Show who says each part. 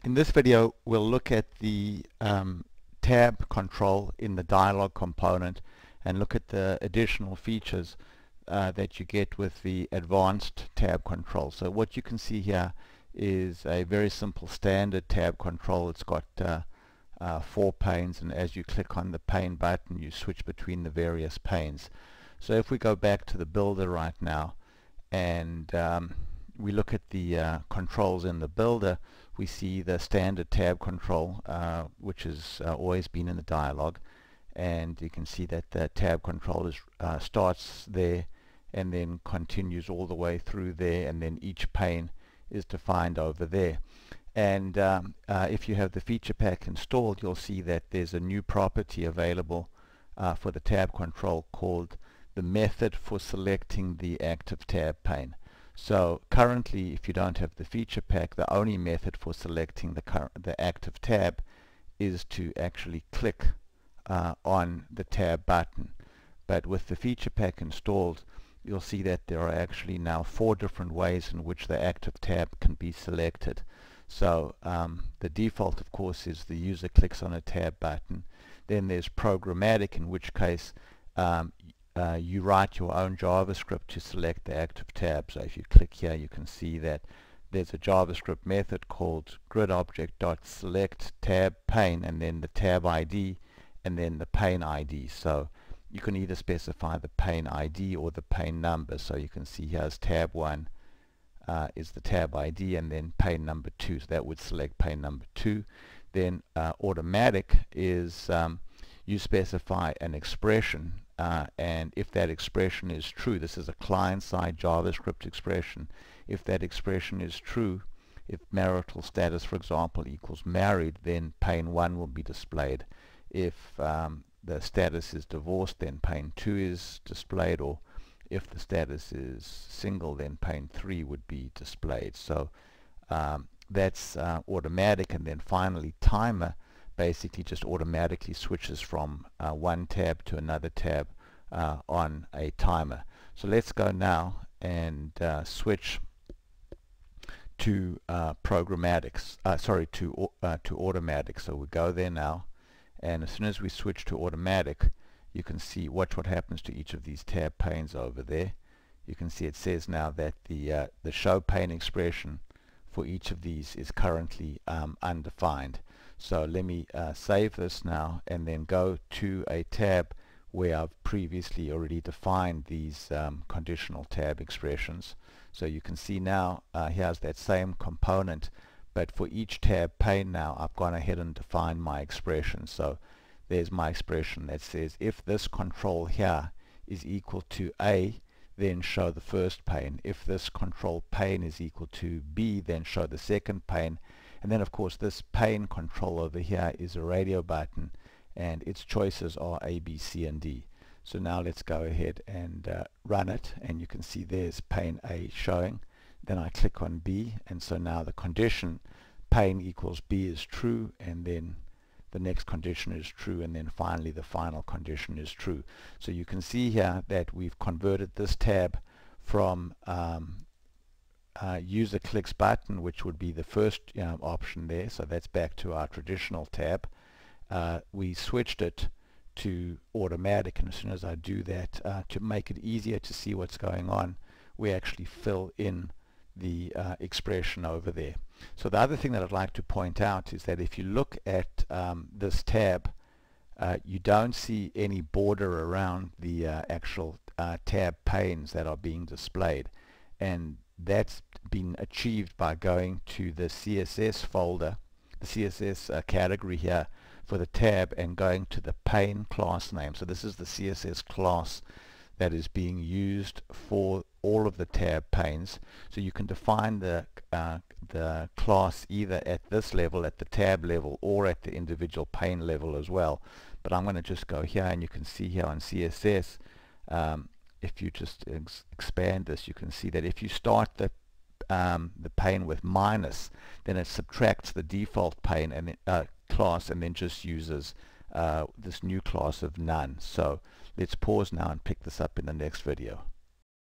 Speaker 1: In this video, we'll look at the tab control in the dialog component and look at the additional features that you get with the advanced tab control. So what you can see here is a very simple standard tab control. It's got 4 panes, and as you click on the pane button, you switch between the various panes. So if we go back to the builder right now and we look at the controls in the builder, we see the standard tab control, which has always been in the dialog, and you can see that the tab control is, starts there and then continues all the way through there, and then each pane is defined over there. And if you have the feature pack installed, you'll see that there's a new property available for the tab control called the method for selecting the active tab pane. So currently, if you don't have the feature pack, the only method for selecting the active tab is to actually click on the tab button. But with the feature pack installed, you'll see that there are actually now 4 different ways in which the active tab can be selected. So the default, of course, is the user clicks on a tab button. Then there's programmatic, in which case you write your own JavaScript to select the active tab. So if you click here, you can see that there's a JavaScript method called gridObject.select tab pane, and then the tab ID, and then the pane ID. So you can either specify the pane ID or the pane number. So you can see here's tab 1 is the tab ID, and then pane number 2. So that would select pane number 2. Then automatic is you specify an expression, and if that expression is true, this is a client-side JavaScript expression. If that expression is true, if marital status, for example, equals married, then pane 1 will be displayed. If the status is divorced, then pane 2 is displayed, or if the status is single, then pane 3 would be displayed. So that's automatic. And then finally, timer basically just automatically switches from one tab to another tab on a timer. So let's go now and switch to programmatic. To automatic. So we go there now, and as soon as we switch to automatic, you can see what happens to each of these tab panes over there. You can see it says now that the show pane expression for each of these is currently undefined. So let me save this now and then go to a tab where I've previously already defined these conditional tab expressions. So you can see now here's that same component, but for each tab pane now I've gone ahead and defined my expression. So there's my expression that says if this control here is equal to A, then show the first pane. If this control pane is equal to B, then show the second pane. And then of course this pane control over here is a radio button, and its choices are A, B, C, and D. So now let's go ahead and run it, and you can see there's pane A showing. Then I click on B, and so now the condition pane equals B is true, and then the next condition is true, and then finally the final condition is true. So you can see here that we've converted this tab from user clicks button, which would be the first option there, so that's back to our traditional tab. We switched it to automatic, and as soon as I do that, to make it easier to see what's going on, we actually fill in the expression over there. So the other thing that I'd like to point out is that if you look at this tab, you don't see any border around the actual tab panes that are being displayed, and that's been achieved by going to the CSS folder, the CSS category here for the tab, and going to the pane class name. So this is the CSS class that is being used for all of the tab panes. So you can define the class either at this level, at the tab level, or at the individual pane level as well. But I'm going to just go here, and you can see here on CSS, if you just expand this, you can see that if you start the pane with minus, then it subtracts the default pane and class, and then just uses this new class of none. So let's pause now and pick this up in the next video.